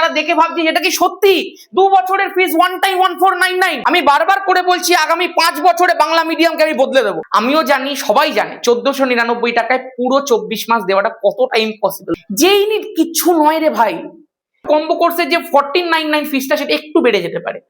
যারা দেখে ভাবছিস এটা কি সত্যি 2 বছরের ফিস ওয়ান টাইম 1499। আমি বারবার করে বলছি আগামী 5 বছরে বাংলা মিডিয়ামকে আমি বদলে দেবো। আমিও জানি, সবাই জানে 1499 টাকায় পুরো 24 মাস দেওয়াটা কতটা ইম্পসিবল। যেই নিট কিচ্ছু নয় রে ভাই, কম্বো কোর্সের যে 1499 ফিসটা সেটা একটু বেড়ে যেতে পারে।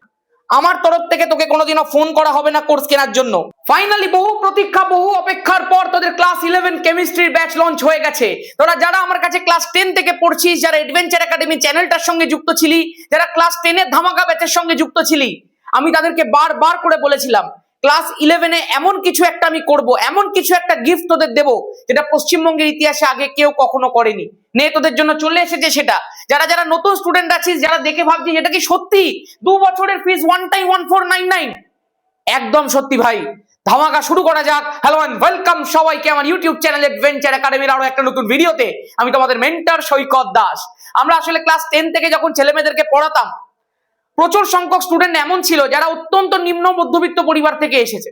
আমার তরফ থেকে তোকে কোনোদিনও ফোন করা হবে না কোর্স কেনার জন্য। ফাইনালি বহু প্রতীক্ষা বহু অপেক্ষার পর তোদের ক্লাস 11 কেমিস্ট্রির ব্যাচ লঞ্চ হয়ে গেছে। তোরা যারা আমার কাছে ক্লাস 10 থেকে পড়ছিস, যারা অ্যাডভেঞ্চার একাডেমি চ্যানেলটার সঙ্গে যুক্ত ছিলি, যারা ক্লাস 10 এর ধামাকা ব্যাচের সঙ্গে যুক্ত ছিলি, আমি তাদেরকে বারবার করে বলেছিলাম ক্লাস 11 এমন কিছু একটা আমি করব, এমন কিছু একটা গিফট তোদের দেবো যেটা পশ্চিমবঙ্গের ইতিহাসে আগে কেউ কখনো করেনি। নে তোদের জন্য চলে এসেছে সেটা। যারা যারা নতুন স্টুডেন্ট আছিস, যারা দেখে ভাবছিস এটা কি সত্যি 2 বছরের ফিস ওয়ান টাইম 1499, একদম সত্যি ভাই। ধামাকা শুরু করা যাক। হ্যালো এন্ড ওয়েলকাম সবাইকে আমার ইউটিউব চ্যানেল অ্যাডভেঞ্চার একাডেমির আরো একটা নতুন ভিডিওতে। আমি তোমাদের মেন্টর সৈকত দাস। আমরা আসলে ক্লাস 10 থেকে যখন ছেলেমেয়েদেরকে পড়াতাম, প্রচুর সংখ্যক স্টুডেন্ট এমন ছিল যারা অত্যন্ত নিম্ন মধ্যবিত্ত পরিবার থেকে এসেছে,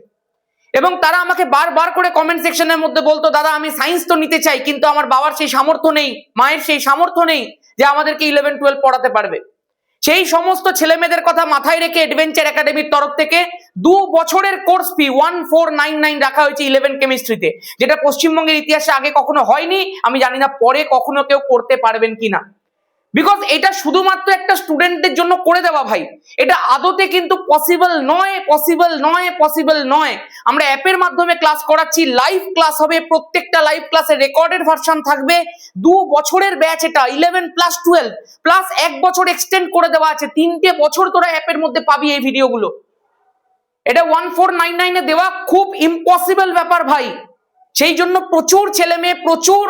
এবং তারা আমাকে বারবার করে কমেন্ট সেকশনের মধ্যে বলতো, দাদা আমি সায়েন্স তো নিতে চাই, কিন্তু আমার বাবার সেই সামর্থ্য নেই, মায়ের সেই সামর্থ্য নেই যে আমাদেরকে 11-12 পড়াতে পারবে। সেই সমস্ত ছেলেমেয়েদের কথা মাথায় রেখে অ্যাডভেঞ্চার একাডেমির তরফ থেকে 2 বছরের কোর্স ফি 1499 রাখা হয়েছে 11 কেমিস্ট্রিতে, যেটা পশ্চিমবঙ্গের ইতিহাসে আগে কখনো হয়নি। আমি জানি না পরে কখনো কেউ করতে পারবেন কিনা, বিকজ এটা শুধুমাত্র একটা স্টুডেন্টদের জন্য করে দেওয়া ভাই। এটা আদতে কিন্তু পসিবল নয়, পসিবল নয়, পসিবল নয়। আমরা অ্যাপের মাধ্যমে ক্লাস করাচ্ছি, লাইভ ক্লাস হবে, প্রত্যেকটা লাইভ ক্লাসের রেকর্ডেড ভার্সন থাকবে। 2 বছরের ব্যাচ, এটা 11 প্লাস 12 প্লাস 1 বছর এক্সটেন্ড করে দেওয়া আছে। 3টে বছর তোরা অ্যাপের মধ্যে পাবি এই ভিডিওগুলো। এটা 1499 এ দেওয়া খুব ইম্পসিবল ব্যাপার ভাই। সেই জন্য প্রচুর ছেলে মেয়ে, প্রচুর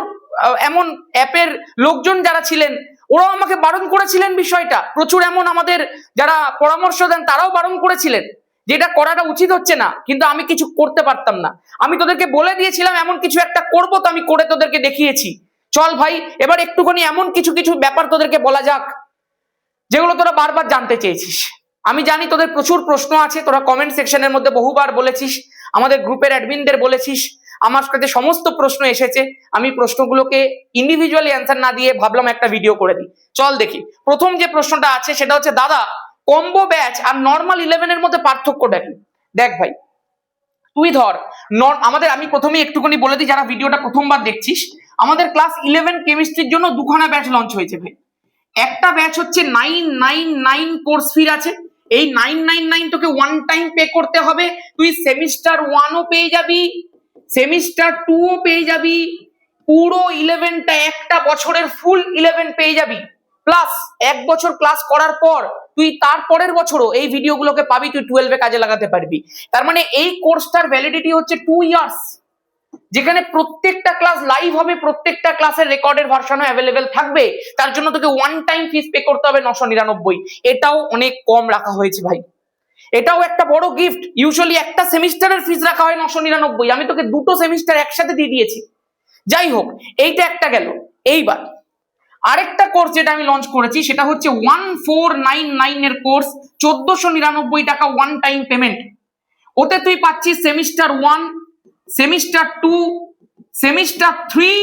এমন অ্যাপের লোকজন যারা ছিলেন, ওরাও আমাকে বারণ করেছিলেন বিষয়টা। প্রচুর এমন আমাদের যারা পরামর্শ দেন তারাও বারণ করেছিলেন যে এটা করাটা উচিত হচ্ছে না, কিন্তু আমি কিছু করতে পারতাম না। আমি তোদেরকে বলে দিয়েছিলাম এমন কিছু একটা করব, তো আমি করে তোদেরকে দেখিয়েছি। চল ভাই এবার একটুখানি এমন কিছু কিছু ব্যাপার তোদেরকে বলা যাক যেগুলো তোরা বারবার জানতে চেয়েছিস। আমি জানি তোদের প্রচুর প্রশ্ন আছে, তোরা কমেন্ট সেকশনের মধ্যে বহুবার বলেছিস, আমাদের গ্রুপের অ্যাডমিনদের বলেছিস, আমার কাছে সমস্ত প্রশ্ন এসেছে। আমি প্রশ্নগুলোকে ইন্ডিভিজুয়ালি অ্যান্সার না দিয়ে ভাবলাম একটা ভিডিও করে দিই। চল দেখি প্রথম যে প্রশ্নটা আছে সেটা হচ্ছে, দাদা কম্বো ব্যাচ আর নর্মাল 11 এর মধ্যে পার্থক্যটা কি? দেখ ভাই, তুই ধর আমাদের, আমি প্রথমেই একটুখানি বলে দিই যারা ভিডিওটা প্রথমবার দেখছিস, আমাদের ক্লাস 11 কেমিস্ট্রির জন্য দুখানা ব্যাচ লঞ্চ হয়েছে ভাই। একটা ব্যাচ হচ্ছে 999 কোর্স ফি আছে। এই 999 তোকে ওয়ান টাইম পে করতে হবে। তুই সেমিস্টার 1ও পেয়ে যাবি, সেমিস্টার 2ও পেয়ে যাবি, পুরো 11টা একটা বছরের ফুল 11 পেয়ে যাবি। প্লাস 1 বছর ক্লাস করার পর তুই তারপরের বছরও এই ভিডিওগুলোকে পাবি, তুই 12 এ কাজে লাগাতে পারবি। তার মানে এই কোর্সটার ভ্যালিডিটি হচ্ছে 2 ইয়ার্স, যেখানে প্রত্যেকটা ক্লাস লাইভ হবে, প্রত্যেকটা ক্লাসের রেকর্ডের ভার্সনও অ্যাভেলেবেল থাকবে। তার জন্য তোকে ওয়ান টাইম ফিস পে করতে হবে 999। এটাও অনেক কম রাখা হয়েছে ভাই, এটাও একটা বড় গিফট। ইউজুয়ালি একটা সেমিস্টারের ফিস রাখা হয় 999, আমি তোকে 2টো সেমিস্টার একসাথে দিয়ে দিয়েছি। যাই হোক, এইটা একটা গেল। এইবার আরেকটা কোর্স যেটা আমি লঞ্চ করেছি সেটা হচ্ছে 1499 এর কোর্স, 1499 টাকা ওয়ান টাইম পেমেন্ট। ওতে তুই পাচ্ছিস সেমিস্টার 1, সেমিস্টার 2, সেমিস্টার 3,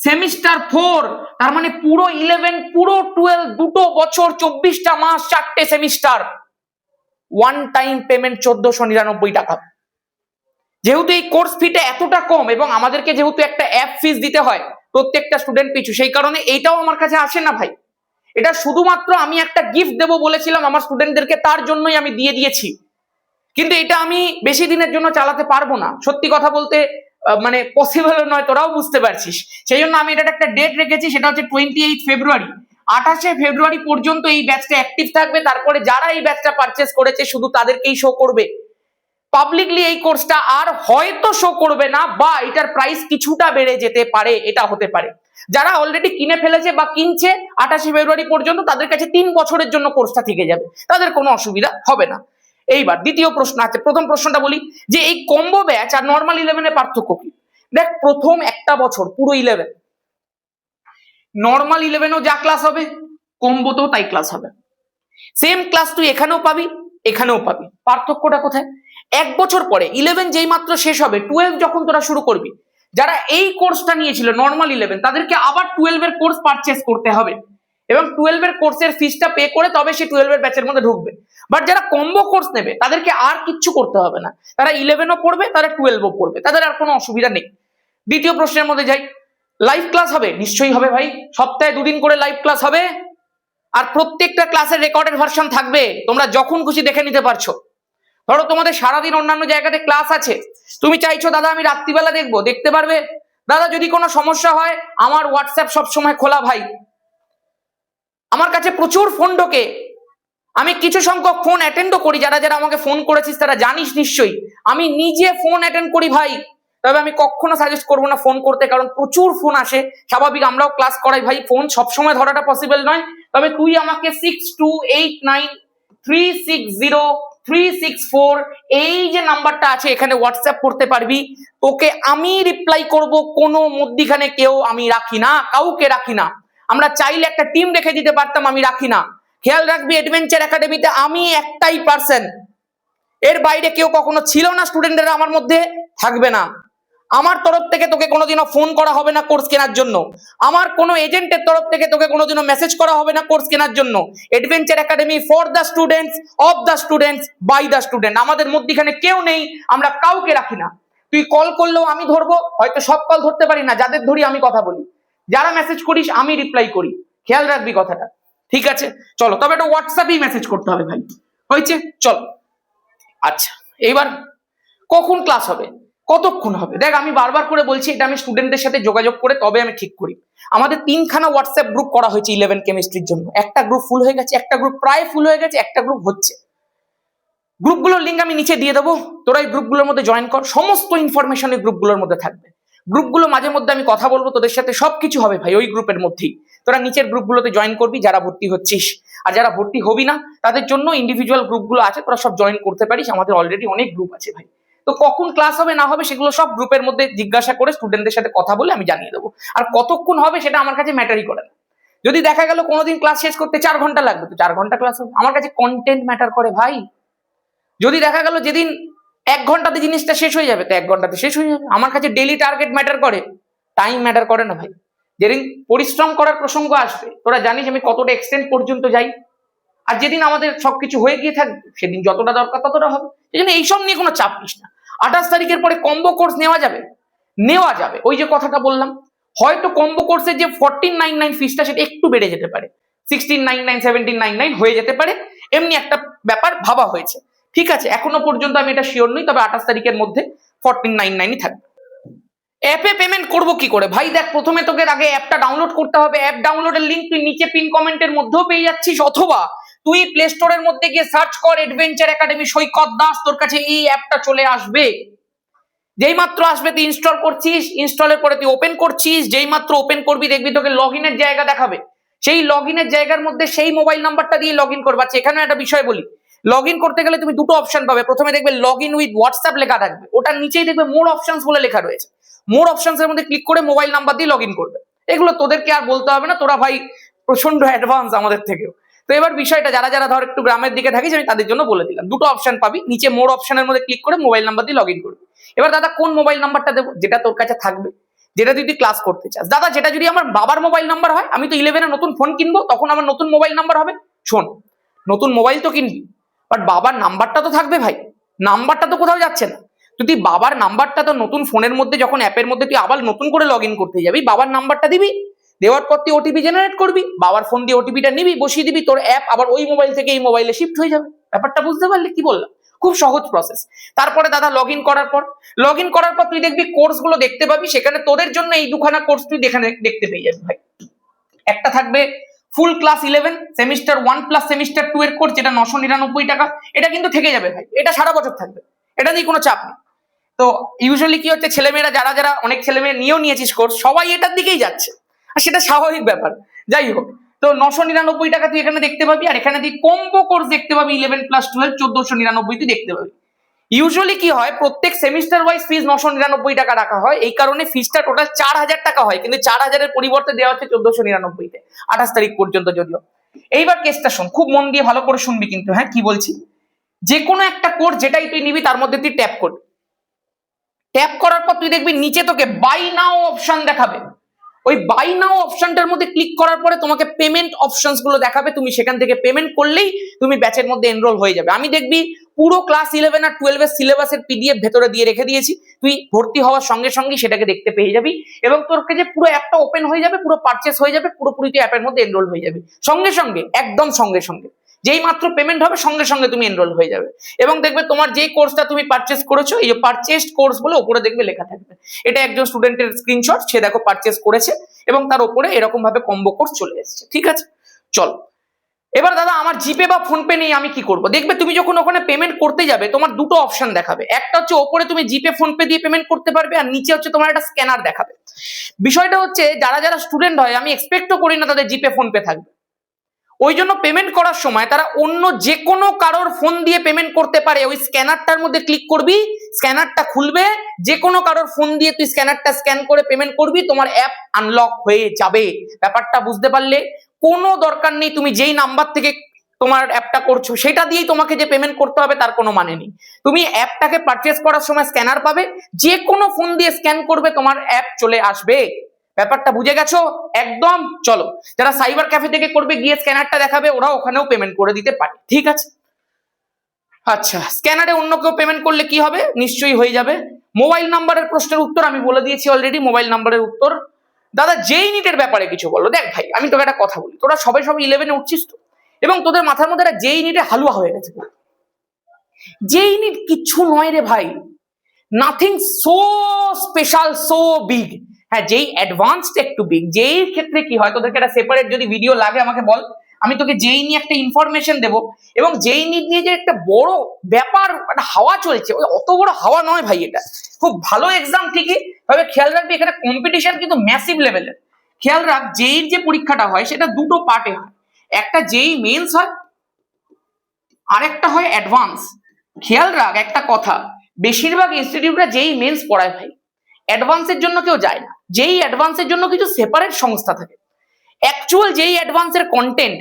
সেমিস্টার 4। তার মানে পুরো 11, পুরো 12, 2টো বছর, 24টা মাস, 4টে সেমিস্টার, ওয়ান টাইম পেমেন্ট 1499 টাকা। যেহেতু এই কোর্স ফিটা এতটা কম এবং আমাদেরকে যেহেতু একটা অ্যাপ ফিস দিতে হয় প্রত্যেকটা স্টুডেন্ট পিছু, সেই কারণে এইটাও আমার কাছে আসে না ভাই। এটা শুধুমাত্র আমি একটা গিফট দেবো বলেছিলাম আমার স্টুডেন্টদেরকে, তার জন্যই আমি দিয়ে দিয়েছি। কিন্তু এটা আমি বেশি দিনের জন্য চালাতে পারবো না, সত্যি কথা বলতে মানে পসিবল নয়, তোরাও বুঝতে পারছিস। সেই জন্য আমি এটা একটা ডেট রেখেছি, সেটা হচ্ছে 28 ফেব্রুয়ারি। 28শে ফেব্রুয়ারি পর্যন্ত এই ব্যাচটা অ্যাক্টিভ থাকবে। তারপরে যারা এই ব্যাচটা পারচেস করেছে শুধু তাদেরকেই শো করবে। পাবলিকলি এই কোর্সটা আর হয়তো শো করবে না, বা এটার প্রাইস কিছুটা বেড়ে যেতে পারে, এটা হতে পারে। যারা অলরেডি কিনে ফেলেছে বা কিনছে 28শে ফেব্রুয়ারি পর্যন্ত, তাদের কাছে 3 বছরের জন্য কোর্সটা থেকে যাবে, তাদের কোনো অসুবিধা হবে না। এইবার দ্বিতীয় প্রশ্ন আছে। প্রথম প্রশ্নটা বলি যে এই কম্বো ব্যাচ আর নর্মাল 11 এর পার্থক্য কি? দেখ, প্রথম একটা বছর পুরো 11, নর্মাল 11ও যা ক্লাস হবে কম্বোতেও তাই ক্লাস হবে। সেম ক্লাস তুই এখানেও পাবি, এখানেও পাবি। পার্থক্যটা কোথায়? 1 বছর পরে 11 যেই মাত্র শেষ হবে, 12 যখন তোরা শুরু করবি, যারা এই কোর্সটা নিয়েছিল নর্মাল 11, তাদেরকে আবার 12 এর কোর্স পারচেস করতে হবে। এবং 12 এর কোর্সের ফিসটা পে করে তবে সে 12 এর ব্যাচের মধ্যে ঢুকবে। বাট যারা কম্বো কোর্স নেবে তাদেরকে আর কিচ্ছু করতে হবে না, তারা 11ও পড়বে, তারা 12ও পড়বে, তাদের আর কোনো অসুবিধা নেই। দ্বিতীয় প্রশ্নের মধ্যে যাই, লাইভ ক্লাস হবে? নিশ্চয়ই হবে ভাই, সপ্তাহে 2 দিন করে লাইভ ক্লাস হবে, আর প্রত্যেকটা ক্লাসের রেকর্ডেড ভার্সন থাকবে, তোমরা যখন খুশি দেখে নিতে পারছো। ধরো তোমাদের সারাদিন অন্যান্য জায়গাতে ক্লাস আছে, তুমি চাইছো দাদা আমি রাত্রিবেলা দেখবো, দেখতে পারবে। দাদা যদি কোনো সমস্যা হয় আমার হোয়াটসঅ্যাপ সবসময় খোলা ভাই, আমার কাছে প্রচুর ফোন ঢোকে, আমি কিছু সংখ্যক ফোন অ্যাটেন্ডও করি, যারা যারা আমাকে ফোন করেছিস তারা জানিস নিশ্চয়ই, আমি নিজে ফোন অ্যাটেন্ড করি ভাই। তবে আমি কখনো সাজেস্ট করবো না ফোন করতে, কারণ প্রচুর ফোন আসে, স্বাভাবিক আমরাও ক্লাস করাই ভাই, ফোন সবসময় ধরাটা পসিবল নয়। তবে তুই আমাকে 6289360364 এই যে নাম্বারটা আছে এখানে হোয়াটসঅ্যাপ করতে পারবি, তোকে আমি রিপ্লাই করব, কোনো মধ্যিখানে কেউ আমি রাখি না, কাউকে রাখি না। আমরা চাইলে একটা টিম রেখে দিতে পারতাম, আমি রাখি না। খেয়াল রাখবি অ্যাডভেঞ্চার একাডেমিতে আমি একটাই পার্সন, এর বাইরে কেউ কখনো ছিল না, স্টুডেন্টরা আমার মধ্যে থাকবে না। আমার তরফ থেকে তোকে কোনোদিনও ফোন করা হবে না কোর্স কেনার জন্য, আমার কোনো এজেন্টের তরফ থেকে তোকে কোনোদিনও মেসেজ করা হবে না কোর্স কেনার জন্য। Adventure academy for the students, of the students, by the student. আমাদের মধ্যখানে কেউ নেই, আমরা কাউকে রাখি না। তুই কল করলেও আমি ধরবো, হয়তো সব কল ধরতে পারি না, যাদের ধরি আমি কথা বলি, যারা মেসেজ করিস আমি রিপ্লাই করি, খেয়াল রাখবি কথাটা, ঠিক আছে? চলো, তবে এটা হোয়াটসঅ্যাপেই মেসেজ করতে হবে ভাই, হয়েছে? চলো, আচ্ছা এইবার কখন ক্লাস হবে, কতক্ষণ হবে? দেখ আমি বারবার করে বলছি, এটা আমি স্টুডেন্টদের সাথে যোগাযোগ করে তবে আমি ঠিক করি। আমাদের 3খানা হোয়াটসঅ্যাপ গ্রুপ করা হয়েছে 11 কেমিস্ট্রির জন্য, একটা গ্রুপ ফুল হয়ে গেছে, একটা গ্রুপ প্রায় ফুল হয়ে গেছে, একটা গ্রুপ হচ্ছে। গ্রুপগুলোর লিঙ্ক আমি নিচে দিয়ে দেবো, তোরা এই গ্রুপগুলোর মধ্যে জয়েন কর, সমস্ত ইনফরমেশন এই গ্রুপগুলোর মধ্যে থাকবে। গ্রুপগুলো মাঝে মধ্যে আমি কথা বলবো তোদের সাথে, সবকিছু হবে ভাই ওই গ্রুপের মধ্যেই। তোরা নিচের গ্রুপগুলোতে জয়েন করবি যারা ভর্তি হচ্ছিস, আর যারা ভর্তি হবি না তাদের জন্য ইন্ডিভিজুয়াল গ্রুপগুলো আছে, তোরা সব জয়েন করতে পারিস, আমাদের অলরেডি অনেক গ্রুপ আছে ভাই। তো কখন ক্লাস হবে না হবে সেগুলো সব গ্রুপের মধ্যে জিজ্ঞাসা করে স্টুডেন্টদের সাথে কথা বলে আমি জানিয়ে দেবো। আর কতক্ষণ হবে সেটা আমার কাছে ম্যাটারই করে না। যদি দেখা গেল কোনোদিন ক্লাস শেষ করতে 4 ঘন্টা লাগবে, তো 4 ঘন্টা ক্লাস হবে, আমার কাছে কন্টেন্ট ম্যাটার করে ভাই। যদি দেখা গেল যেদিন 1 ঘন্টাতে জিনিসটা শেষ হয়ে যাবে, তো 1 ঘন্টাতে শেষ হয়ে যাবে। আমার কাছে ডেইলি টার্গেট ম্যাটার করে, টাইম ম্যাটার করে না ভাই। যেদিন পরিশ্রম করার প্রসঙ্গ আসবে, তোরা জানিস আমি কতটা এক্সটেন্ড পর্যন্ত যাই, আর যেদিন আমাদের সবকিছু হয়ে গিয়ে থাকবে সেদিন যতটা দরকার ততটা হবে। এই জন্য এইসব নিয়ে কোনো চাপ নিস না। 28 তারিখের পরে কম্বো কোর্স নেওয়া যাবে, নেওয়া যাবে। ওই যে কথাটা বললাম, হয়তো কম্বো কোর্সের যে 1499 ফিসটা সেটা একটু বেড়ে যেতে পারে, 1699 1799 হয়ে যেতে পারে, এমনি একটা ব্যাপার ভাবা হয়েছে, ঠিক আছে? এখনো পর্যন্ত আমি এটা শিওর নই, তবে 28 তারিখের মধ্যে 1499 থাকবে। অ্যাপে পেমেন্ট করবো কি করে ভাই? দেখ প্রথমে তোকে আগে অ্যাপটা ডাউনলোড করতে হবে, অ্যাপ ডাউনলোডের লিঙ্ক তুই নিচে পিন কমেন্টের মধ্যেও পেয়ে যাচ্ছিস, অথবা তুই প্লে স্টোরের মধ্যে গিয়ে সার্চ কর অ্যাডভেঞ্চার একাডেমি সৈকত দাস, তোর কাছে এই অ্যাপটা চলে আসবে। যেই মাত্র আসবে তুই ইনস্টল করছিস, ইনস্টলের পরে তুই ওপেন করছিস, যেই মাত্র ওপেন করবি দেখবি তোকে লগ ইনের জায়গা দেখাবে, সেই লগ ইনের জায়গার মধ্যে সেই মোবাইল নাম্বারটা দিয়ে লগ ইন করবা। এখানে একটা বিষয় বলি, লগ ইন করতে গেলে তুমি দুটো অপশন পাবে, প্রথমে দেখবে লগ ইন উইথ হোয়াটসঅ্যাপ লেখা থাকবে, ওটার নিচেই দেখবে মোর অপশনস বলে লেখা রয়েছে, মোর অপশনস এর মধ্যে ক্লিক করে মোবাইল নাম্বার দিয়ে লগ ইন করবে। এগুলো তোদেরকে আর বলতে হবে না, তোরা ভাই প্রচন্ড অ্যাডভান্স আমাদের থেকেও। তো এবার বিষয়টা যারা যারা ধর একটু গ্রামের দিকে থাকিস আমি তাদের জন্য বলে দিলাম, দুটো অপশন পাবি, নিচে মোর অপশনের মধ্যে ক্লিক করে মোবাইল নাম্বার দিয়ে লগ ইন করবি। এবার দাদা কোন মোবাইল নাম্বারটা দেবো? যেটা তোর কাছে থাকবে, যেটা তুই ক্লাস করতে চাস। দাদা যেটা যদি আমার বাবার মোবাইল নাম্বার হয়, আমি তো 11 নতুন ফোন কিনবো, তখন আমার নতুন মোবাইল নাম্বার হবে। শোন, নতুন মোবাইল তো কিনবি, বাট বাবার নাম্বারটা তো থাকবে ভাই, নাম্বারটা তো কোথাও যাচ্ছে না। তুই বাবার নাম্বারটা তো নতুন ফোনের মধ্যে যখন অ্যাপের মধ্যে তুই আবার নতুন করে লগ ইন করতে যাবি, বাবার নাম্বারটা দিবি, দেওয়ার পর তুই ওটিপি জেনারেট করবি, বাবার ফোন দিয়ে ওটিপিটা নিবি, বসিয়ে দিবি, তোর অ্যাপ আবার ওই মোবাইল থেকে এই মোবাইলে শিফট হয়ে যাবে। ব্যাপারটা বুঝতে পারলি কি বললাম? খুব সহজ প্রসেস। তারপরে দাদা লগ ইন করার পর তুই দেখবি কোর্স গুলো দেখতে পাবি, সেখানে তোদের জন্য এই দুখানা কোর্স তুই দেখতে পেয়ে যাবি ভাই। একটা থাকবে ফুল ক্লাস 11 সেমিস্টার 1 প্লাস সেমিস্টার 2 এর কোর্স, যেটা 999 টাকা, এটা কিন্তু থেকে যাবে ভাই, এটা সারা বছর থাকবে, এটা নিয়ে কোনো চাপ নেই। তো ইউজুয়ালি কি হচ্ছে, ছেলেমেয়েরা যারা যারা অনেক ছেলেমেয়ে নিয়েও নিয়েছিস কোর্স, সবাই এটার দিকেই যাচ্ছে, আর সেটা স্বাভাবিক ব্যাপার। যাই হোক, তো 999 টাকা তুই এখানে দেখতে পাবি, আর এখানে তুই কম্বো কোর্স দেখতে পাবি 11 প্লাস 12 1499 তুই দেখতে পাবি। ইউজুয়ালি কি হয়, প্রত্যেক সেমিস্টার ওয়াইজ ফিস 999 টাকা রাখা হয়, এই কারণে ফিসটা টোটাল 4000 টাকা হয়, কিন্তু 4000 এর পরিবর্তে দেওয়া হচ্ছে 1499 তে, 28 তারিখ পর্যন্ত যদিও। এইবার কেসটা শোন, খুব মন দিয়ে ভালো করে শুনবি কিন্তু, হ্যাঁ কি বলছি। যে কোনো একটা কোর্স যেটাই তুই নিবি তার মধ্যে তুই ট্যাপ করবি, ট্যাপ করার পর তুই দেখবি নিচে তোকে বাই নাও অপশন দেখাবে, ওই বাই নাও অপশনটার মধ্যে ক্লিক করার পরে তোমাকে পেমেন্ট অপশনস গুলো দেখাবে, তুমি সেখান থেকে পেমেন্ট করলেই তুমি ব্যাচের মধ্যে এনরোল হয়ে যাবে। আমি দেখবি পুরো ক্লাস 11 আর 12 এর সিলেবাসের পিডিএফ ভেতরে দিয়ে রেখে দিয়েছি, তুই ভর্তি হওয়ার সঙ্গে সঙ্গে সেটাকে দেখতে পেয়ে যাবি এবং তোর কাছে পুরো অ্যাপটা ওপেন হয়ে যাবে, পুরো পারচেস হয়ে যাবে, পুরোপুরি তুই অ্যাপের মধ্যে এনরোল হয়ে যাবে সঙ্গে সঙ্গে, একদম সঙ্গে সঙ্গে। যেই মাত্র পেমেন্ট হবে সঙ্গে সঙ্গে তুমি এনরোল হয়ে যাবে এবং দেখবে তোমার যেই কোর্সটা তুমি পারচেস করেছো, এই যে পারচেসড কোর্স বলে উপরে দেখবে লেখা থাকবে। এটা একজন স্টুডেন্টের স্ক্রিনশট, সে দেখো পারচেস করেছে এবং তার উপরে এরকম ভাবে কম্বো কোর্স চলে এসেছে। ঠিক আছে, চল এবার দাদা আমার জিপে বা ফোন পে নেই, আমি কি করব? দেখবে তুমি যখন ওখানে পেমেন্ট করতে যাবে তোমার দুটো অপশন দেখাবে, একটা হচ্ছে ওপরে তুমি জিপে ফোন পে দিয়ে পেমেন্ট করতে পারবে আর নিচে হচ্ছে তোমার একটা স্ক্যানার দেখাবে। বিষয়টা হচ্ছে যারা যারা স্টুডেন্ট হয় আমি এক্সপেক্টও করি না তাদের জিপে ফোন পে থাকবে, ওই জন্য পেমেন্ট করার সময় তারা অন্য যে কোনো কারোর ফোন দিয়ে পেমেন্ট করতে পারে। ওই স্ক্যানারটার মধ্যে ক্লিক করবি, স্ক্যানারটা খুলবে, যে কোনো কারোর ফোন দিয়ে তুই স্ক্যানারটা স্ক্যান করে পেমেন্ট করবি, তোমার অ্যাপ আনলক হয়ে যাবে। ব্যাপারটা বুঝতে পারলে? কোনো দরকার নেই তুমি যেই নাম্বার থেকে তোমার অ্যাপটা করছো সেটা দিয়েই তোমাকে যে পেমেন্ট করতে হবে তার কোনো মানে নেই। তুমি অ্যাপটাকে পারচেস করার সময় স্ক্যানার পাবে, যে কোনো ফোন দিয়ে স্ক্যান করবে তোমার অ্যাপ চলে আসবে। ব্যাপারটা বুঝে গেছো একদম? চলো, যারা সাইবার ক্যাফে থেকে করবে গিয়ে স্ক্যানারটা দেখাবে, ওরা ওখানেও পেমেন্ট করে দিতে পারে। ঠিক আছে, আচ্ছা স্ক্যানারে অন্য কেউ পেমেন্ট করলে কি হবে? নিশ্চয়ই হয়ে যাবে। মোবাইল নাম্বারের প্রশ্নের উত্তর আমি বলে দিয়েছি অলরেডি। মোবাইল নাম্বারের উত্তর দাদা যেই নিটের ব্যাপারে কিছু বলো। দেখ ভাই আমি তোকে একটা কথা বলি, তোরা সবাই 11-এ উঠছিস তো এবং তোদের মাথার মধ্যে একটা যেই নিটে হালুয়া হয়ে গেছে। যেই নিট কিচ্ছু নয় রে ভাই, nothing so special so big. হ্যাঁ যেই অ্যাডভান্সড একটু বিগ। যেই ক্ষেত্রে কি হয়, তোদেরকে একটা সেপারেট যদি ভিডিও লাগে আমাকে বল, আমি তোকে যেই নিয়ে একটা ইনফরমেশন দেবো এবং যেই নিট নিয়ে যে একটা বড় ব্যাপার একটা হাওয়া চলছে, ওই অত বড় হাওয়া নয় ভাই, এটা খুব ভালো এক্সাম ঠিকই, তবে খেয়াল রাখবি এখানে কম্পিটিশন কিন্তু ম্যাসিভ লেভেলের। খেয়াল রাখ যেই যে পরীক্ষাটা হয় সেটা দুটো পার্টে হয়, একটা যেই মেন্স হয় আরেকটা হয় অ্যাডভান্স। খেয়াল রাখ একটা কথা, বেশিরভাগ ইনস্টিটিউটরা যেই মেন্স পড়ায় ভাই, অ্যাডভান্সের জন্য কেউ যায় না। যেই অ্যাডভান্সের জন্য কিছু সেপারেট সংস্থা থাকে, অ্যাকচুয়াল যেই অ্যাডভান্সের কন্টেন্ট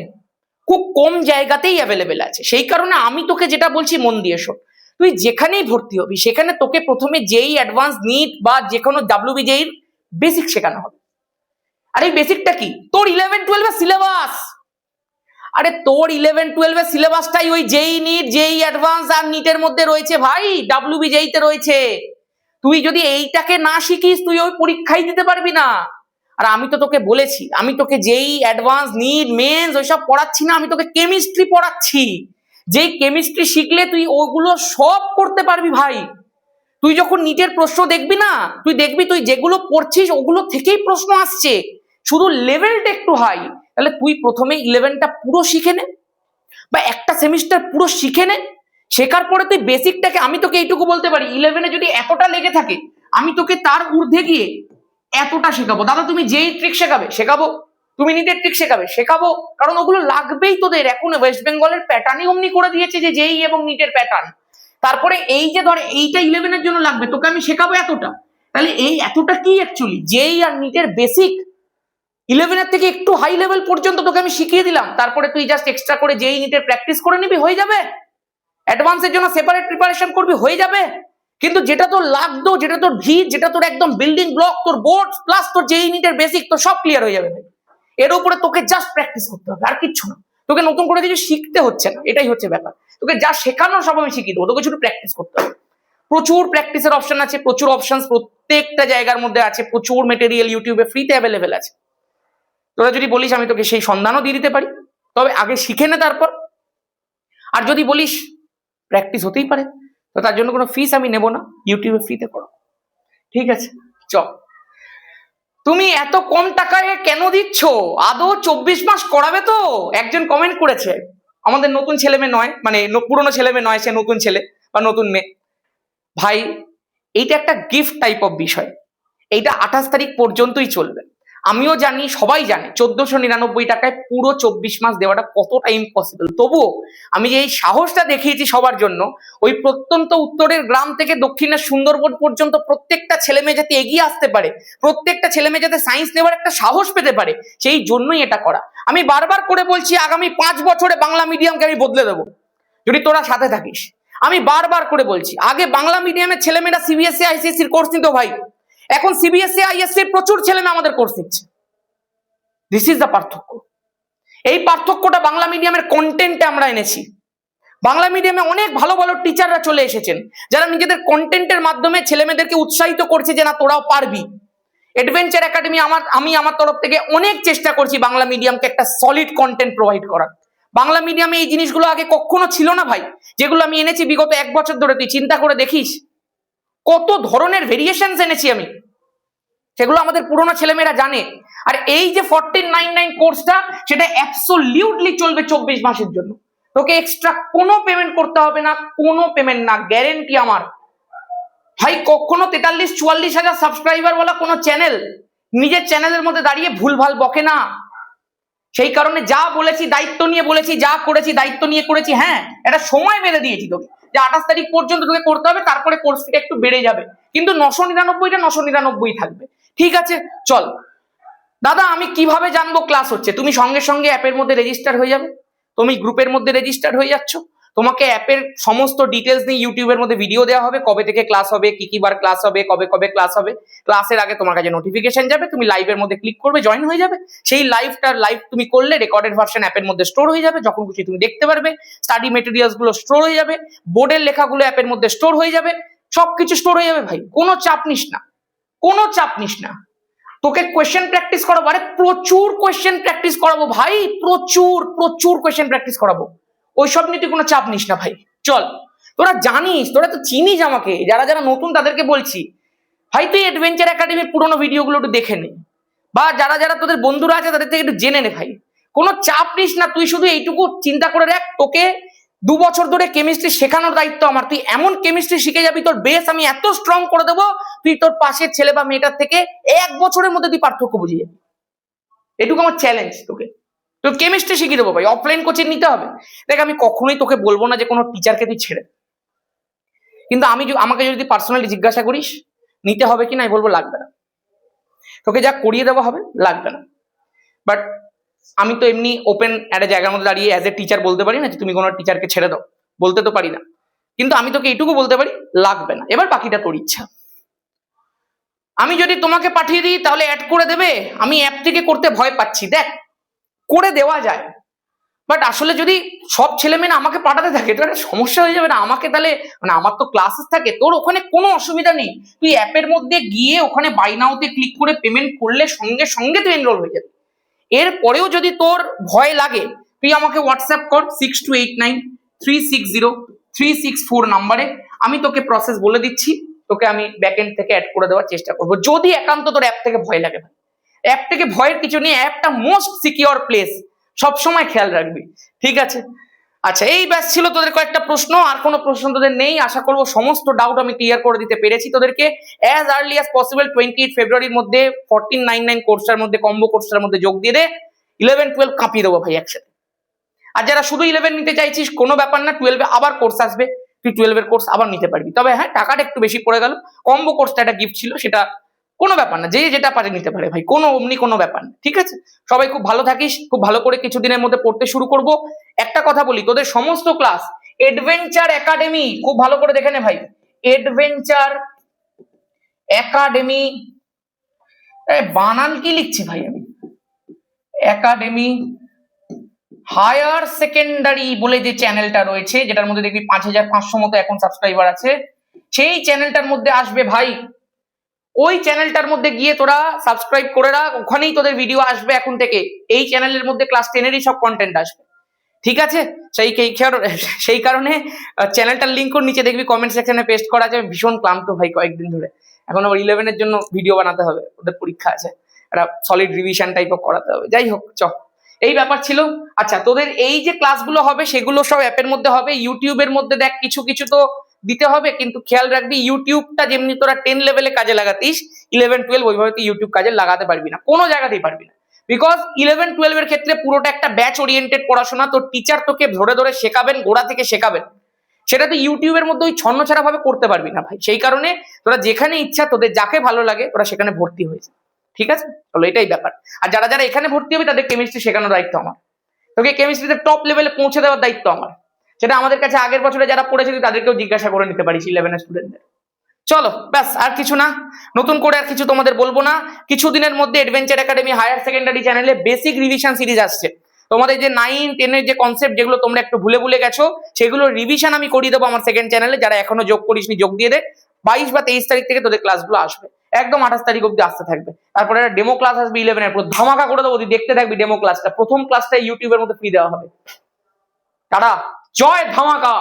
খুব কম জায়গাতেই অ্যাভেলেবেল আছে। সেই কারণে আমি তোকে যেটা বলছি মন দিয়ে শোন, তুই যেখানেই ভর্তি হবি সেখানে তোকে প্রথমে যেই অ্যাডভান্স নিট বা যে কোনো WBJEE বেসিক শেখানো হবে। আর এই বেসিকটা কি? তোর 11-12 এর সিলেবাস। আরে তোর 11-12 এর সিলেবাসটাই ওই যেই নিট যেই অ্যাডভান্স আর নিটের মধ্যে রয়েছে ভাই, WBJEE তে রয়েছে। তুই যদি এইটাকে না শিখিস তুই ওই পরীক্ষাই দিতে পারবি না। আর আমি তো তোকে বলেছি, আমি তোকে যেই অ্যাডভান্স নিট মেন্স ওইসব পড়াচ্ছি না, আমি তোকে কেমিস্ট্রি পড়াচ্ছি। যেই কেমিস্ট্রি শিখলে তুই ওগুলো সব করতে পারবি ভাই। তুই যখন নিটের প্রশ্ন দেখবি না, তুই দেখবি তুই যেগুলো পড়ছিস ওগুলো থেকেই প্রশ্ন আসছে, শুধু লেভেলটা একটু হাই। তাহলে তুই প্রথমে 11টা পুরো শিখে নে বা একটা সেমিস্টার পুরো শিখে নে, শেখার পরে তুই বেসিকটাকে, আমি তোকে এইটুকু বলতে পারি 11-এ যদি এতটা লেগে থাকে আমি তোকে তার ঊর্ধ্বে গিয়ে এতটা শেখাবো। দাদা তুমি যেই ট্রিক শেখাবে শেখাবো, তুমি নিটের ট্রিক শেখাবে শেখাবো, কারণ ওগুলো লাগবেই তোদের। এখন ওয়েস্ট বেঙ্গলের প্যাটার্নই অমনি করে দিয়েছে যে যেই এবং নিটের প্যাটার্ন। তারপরে এই যে ধর এইটা 11-এর জন্য লাগবে, তোকে আমি শেখাবো এতটা। তাহলে এই এতটা কি অ্যাকচুয়ালি যেই আর নিটের বেসিক 11-এর থেকে একটু হাই লেভেল পর্যন্ত তোকে আমি শিখিয়ে দিলাম। তারপরে তুই জাস্ট এক্সট্রা করে যেই নিটের প্র্যাকটিস করে নিবি, হয়ে যাবে। অ্যাডভান্সের জন্য সেপারেট প্রিপারেশন করবি, হয়ে যাবে। কিন্তু যেটা তোর লাগতো, যেটা তোর ভিড়, যেটা তোর একদম বিল্ডিং ব্লক, তোর বোর্ড প্লাস তোর যেই নিটের বেসিক, তো সব ক্লিয়ার হয়ে যাবে ভাই। এর উপরে তোকে জাস্ট প্র্যাকটিস করতে হবে, আর কিচ্ছু না। তোকে নতুন করে কিছু শিখতে হচ্ছে না, এটাই হচ্ছে ব্যাপার। তোকে যা শেখানো সব আমি শিখিয়ে দেবো, তোকে শুধু প্র্যাকটিস করতে হবে। প্রচুর প্র্যাকটিসের অপশন আছে, প্রচুর অপশন প্রত্যেকটা জায়গার মধ্যে আছে, প্রচুর মেটেরিয়াল ইউটিউবে ফ্রিতে অ্যাভেলেবেল আছে। তোরা যদি বলিস আমি তোকে সেই সন্ধানও দিয়ে দিতে পারি, তবে আগে শিখে নে তারপর। আর যদি বলিস প্র্যাকটিস হতেই পারে, তো তার জন্য কোনো ফিস আমি নেব না, ইউটিউবে ফ্রিতে করো। ঠিক আছে, চল। তুমি এত কম টাকায় কেন দিচ্ছ? আদৌ 24 মাস করাবে তো? একজন কমেন্ট করেছে, আমাদের নতুন ছেলে মেয়ে নয়, মানে পুরনো ছেলে মেয়ে নয়, সে নতুন ছেলে বা নতুন মেয়ে। ভাই এইটা একটা গিফট টাইপ অফ বিষয়, এইটা 28 তারিখ পর্যন্তই চলবে। আমিও জানি, সবাই জানে 1499 টাকায় পুরো 24 মাস দেওয়াটা কতটা ইম্পসিবল। তবুও আমি যে এই সাহসটা দেখিয়েছি সবার জন্য, ওই প্রত্যন্ত উত্তরের গ্রাম থেকে দক্ষিণের সুন্দরবন পর্যন্ত প্রত্যেকটা ছেলে মেয়ে যাতে এগিয়ে আসতে পারে, প্রত্যেকটা ছেলে মেয়ে যাতে সায়েন্স নেওয়ার একটা সাহস পেতে পারে, সেই জন্যই এটা করা। আমি বারবার করে বলছি আগামী 5 বছরে বাংলা মিডিয়ামকে আমি বদলে দেবো যদি তোরা সাথে থাকিস। আমি বারবার করে বলছি, আগে বাংলা মিডিয়ামের ছেলেমেয়েরা CBSE ICSE কোর্স নিত ভাই, এখন CBSE ISC প্রচুর ছেলে মেয়ে আমাদের কোর্স নিচ্ছে। দিস ইজ দ্য পার্থক্য। এই পার্থক্যটা বাংলা মিডিয়ামের কন্টেন্টে আমরা এনেছি। বাংলা মিডিয়ামে অনেক ভালো ভালো টিচাররা চলে এসেছেন, যারা নিজেদের কন্টেন্টের মাধ্যমে ছেলেমেয়েদেরকে উৎসাহিত করছে যে না তোরাও পারবি। অ্যাডভেঞ্চার একাডেমি আমি আমার তরফ থেকে অনেক চেষ্টা করছি বাংলা মিডিয়ামকে একটা সলিড কন্টেন্ট প্রোভাইড করার। বাংলা মিডিয়ামে এই জিনিসগুলো আগে কখনো ছিল না ভাই, যেগুলো আমি এনেছি বিগত 1 বছর ধরে। তুই চিন্তা করে দেখিস কত ধরনের ভেরিয়েশনস এনেছি আমি, সেগুলো আমাদের পুরোনো ছেলেমেয়েরা জানে। আর এই যে 1499 কোর্সটা, সেটা অ্যাবসলিউটলি চলবে 24 মাসের জন্য। তোকে এক্সট্রা কোনো পেমেন্ট করতে হবে না, কোনো পেমেন্ট না, গ্যারেন্টি আমার ভাই। কখনো 43-44 হাজার সাবস্ক্রাইবার বলা কোনো চ্যানেল নিজের চ্যানেলের মধ্যে দাঁড়িয়ে ভুলভাল বকে না। সেই কারণে যা বলেছি দায়িত্ব নিয়ে বলেছি, যা করেছি দায়িত্ব নিয়ে করেছি। হ্যাঁ, একটা সময় বেঁধে দিয়েছি তোকে যে 28 তারিখ পর্যন্ত তোকে করতে হবে, তারপরে কোর্স ফিটা একটু বেড়ে যাবে, কিন্তু 999টা 999 থাকবে। ঠিক আছে, চল। দাদা আমি কিভাবে জানবো ক্লাস হচ্ছে? তুমি সঙ্গে সঙ্গে অ্যাপের মধ্যে রেজিস্টার হয়ে যাবে। তুমি গ্রুপের মধ্যে রেজিস্টার হয়ে যাচ্ছ, তোমাকে অ্যাপের সমস্ত ডিটেলস নিয়ে ইউটিউবের মধ্যে ভিডিও দেওয়া হবে, কবে থেকে ক্লাস হবে, কি কি বার ক্লাস হবে, কবে কবে ক্লাস হবে। ক্লাসের আগে তোমার কাছে নোটিফিকেশন যাবে, তুমি লাইভের মধ্যে ক্লিক করবে, জয়েন হয়ে যাবে। সেই লাইভ তুমি করলে রেকর্ডেড ভার্সন অ্যাপের মধ্যে স্টোর হয়ে যাবে, যখন খুশি তুমি দেখতে পারবে। স্টাডি মেটেরিয়ালস গুলো স্টোর হয়ে যাবে, বোর্ডের লেখাগুলো অ্যাপের মধ্যে স্টোর হয়ে যাবে, সবকিছু স্টোর হয়ে যাবে ভাই। কোনো চাপ নিস না, কোনো চাপ নিস না। তোকে কোয়েশ্চেন প্র্যাকটিস করাবো, আরে প্রচুর কোয়েশ্চেন প্র্যাকটিস করাবো ভাই, প্রচুর প্রচুর কোয়েশ্চেন প্র্যাকটিস করাবো। ওইসব নিয়ে তুই কোনো চাপ নিস না ভাই। চল, তোরা জানিস, তোরা তো চিনিস আমাকে, যারা যারা নতুন তাদেরকে বলছি ভাই, তুই অ্যাডভেঞ্চার একাডেমির পুরোনো ভিডিওগুলো একটু দেখে নে, বা যারা যারা তোদের বন্ধুরা আছে তাদের থেকে একটু জেনে নে ভাই। কোনো চাপ নিস না, তুই শুধু এইটুকু চিন্তা করে রাখ, তোকে 2 বছর ধরে কেমিস্ট্রি শেখানোর দায়িত্ব আমার। তুই এমন কেমিস্ট্রি শিখে যাবি, তোর বেস আমি এত স্ট্রং করে দেবো, তুই তোর পাশের ছেলে বা মেয়েটার থেকে 1 বছরের মধ্যে তুই পার্থক্য বুঝিয়ে যাবি। এটুকু আমার চ্যালেঞ্জ তোকে। তো কেমিস্ট্রি শিখিয়ে দেবো ভাই, অফলাইন কোচিং নিতে হবে। দেখ আমি কখনোই তোকে বলবো না যে কোনো টিচারকে তুই ছেড়ে, কিন্তু আমাকে যদি পার্সোনালি জিজ্ঞাসা করিস নিতে হবে কি না, আমি বলবো লাগবে না। তোকে যা করিয়ে দেওয়া হবে লাগবে না। বাট আমি তো এমনি ওপেন একটা জায়গার মধ্যে দাঁড়িয়ে অ্যাজ এ টিচার বলতে পারি না যে তুমি কোনো টিচারকে ছেড়ে দাও, বলতে তো পারি না। কিন্তু আমি তোকে এইটুকু বলতে পারি লাগবে না। এবার বাকিটা তোর ইচ্ছা। আমি যদি তোমাকে পাঠিয়ে দিই তাহলে অ্যাড করে দেবে, আমি অ্যাপ থেকে করতে ভয় পাচ্ছি। দেখ করে দেওয়া যায়, বাট আসলে যদি সব ছেলে মেয়ে আমাকে পাঠাতে থাকে তো একটা সমস্যা হয়ে যাবে না? আমাকে তাহলে মানে আমার তো ক্লাসেস থাকে, তোর ওখানে কোনো অসুবিধা নেই। তুই অ্যাপের মধ্যে গিয়ে ওখানে বাই নাওতে ক্লিক করে পেমেন্ট করলে সঙ্গে সঙ্গে তুই এনরোল হয়ে যাবে। এরপরেও যদি তোর ভয় লাগে, তুই আমাকে হোয়াটসঅ্যাপ কর 6289360364 নাম্বারে। আমি তোকে প্রসেস বলে দিচ্ছি, তোকে আমি ব্যাকএন্ড থেকে অ্যাড করে দেওয়ার চেষ্টা করবো, যদি একান্ত তোর অ্যাপ থেকে ভয় লাগে। অ্যাপ থেকে ভয়ের কিছু নেই, অ্যাপটা মোস্ট সিকিউর প্লেস, সবসময় খেয়াল রাখবি। ঠিক আছে? আচ্ছা, এই ব্যাস ছিল তোদের কয়েকটা প্রশ্ন। আর কোনো প্রশ্ন তোদের নেই? আশা করবো সমস্ত ডাউট আমি ক্লিয়ার করে দিতে পেরেছি তোদেরকে। অ্যাজ আর্লি অ্যাজ পসিবল 28 ফেব্রুয়ারির মধ্যে 1499 কোর্সটার মধ্যে, কম্বো কোর্সটার মধ্যে যোগ দিয়ে দে। 11-12 কাঁপিয়ে দেবো ভাই একসাথে। আর যারা শুধু 11 নিতে চাইছিস কোনো ব্যাপার না, 12-এ আবার কোর্স আসবে, তুই 12-এর কোর্স আবার নিতে পারবি। তবে হ্যাঁ, টাকাটা একটু বেশি পড়ে গেল। কম্বো কোর্সটা একটা গিফট ছিল, সেটা কোনো ব্যাপার না, যে যেটা পারে নিতে পারে ভাই, কোনো অমনি কোনো ব্যাপার না। ঠিক আছে? সবাই খুব ভালো থাকিস, খুব ভালো করে কিছুদিনের মধ্যে পড়তে শুরু করব। একটা কথা বলি, তোদের সমস্ত ক্লাস অ্যাডভেঞ্চার একাডেমি, খুব ভালো করে দেখে নে ভাই, অ্যাডভেঞ্চার একাডেমি, বানান কি লিখছি ভাই আমি, একাডেমি হায়ার সেকেন্ডারি বলে যে চ্যানেলটা রয়েছে, যেটার মধ্যে দেখবি 5500 মতো এখন সাবস্ক্রাইবার আছে, সেই চ্যানেলটার মধ্যে আসবে ভাই। ওই চ্যানেলটার মধ্যে গিয়ে তোরা সাবস্ক্রাইব করে রাখ, ওখানেই তোদের ভিডিও আসবে এখন থেকে। এই চ্যানেলের মধ্যে ক্লাস 10-এরই সব কন্টেন্ট আসবে। ঠিক আছে? সেই কারণে চ্যানেলটার লিঙ্ক ওর নিচে দেখবি কমেন্ট সেকশনে পেস্ট করা আছে। ভীষণ ক্লান্ত ভাই কয়েকদিন ধরে, এখন আবার 11-এর জন্য ভিডিও বানাতে হবে, ওদের পরীক্ষা আছে, একটা সলিড রিভিশন টাইপ করাতে হবে। যাই হোক, এই ব্যাপার ছিল। আচ্ছা, তোদের এই যে ক্লাসগুলো হবে সেগুলো সব অ্যাপের মধ্যে হবে। ইউটিউবের মধ্যে দেখ কিছু কিছু তো দিতে হবে, কিন্তু খেয়াল রাখবি ইউটিউবটা যেমনি তোরা 10 লেভেলে কাজে লাগাতিস, 11-12 ওইভাবে তুই ইউটিউব কাজে লাগাতে পারবি না, কোনো জায়গাতেই পারবি না। বিকজ 11-12 এর ক্ষেত্রে পুরোটা একটা ব্যাচ ওরিয়েন্টেড পড়াশোনা, তোর টিচার তোকে ধরে ধরে শেখাবেন, গোড়া থেকে শেখাবেন। সেটা তুই ইউটিউবের মধ্যে ওই ছন্নছাড়া ভাবে করতে পারবি না ভাই। সেই কারণে তোরা যেখানে ইচ্ছা, তোদের যাকে ভালো লাগে তোরা সেখানে ভর্তি হয়েছে। ঠিক আছে? চলো, এটাই ব্যাপার। আর যারা যারা এখানে ভর্তি হবে তাদের কেমিস্ট্রি শেখানোর দায়িত্ব আমার, তোকে কেমিস্ট্রিতে টপ লেভেলে পৌঁছে দেওয়ার দায়িত্ব আমার। সেটা আমাদের কাছে আগের বছরে যারা পড়েছে তাদেরকেও জিজ্ঞাসা করে নিতে পারিস, 11-এর স্টুডেন্টদের। চলো ব্যাস, আর কিছু না, নতুন করে আর কিছু তোমাদের বলবো না। কিছুদিনের মধ্যে অ্যাডভেঞ্চার একাডেমি হায়ার সেকেন্ডারি চ্যানেলে বেসিক রিভিশন সিরিজ আসছে। তোমাদের যে 9-10 এর যে কনসেপ্ট যেগুলো তোমরা একটু ভুলে ভুলে গেছো, সেগুলো রিভিশন আমি করিয়ে দেবো আমার সেকেন্ড চ্যানেলে। যারা এখনো যোগ করিসনি যোগ দিয়ে দে। 22 বা 23 তারিখ থেকে তোদের ক্লাসগুলো আসবে, একদম 28 তারিখ অব্দি আসতে থাকবে। তারপরে একটা ডেমো ক্লাস আসবে 11 এর, পুরো ধামাকা করে দেবো, তুই দেখতে থাকবি ডেমো ক্লাসটা। প্রথম ক্লাসটা ইউটিউবের মধ্যে ফ্রি দেওয়া হবে। টাটা, জয় ধামাকা।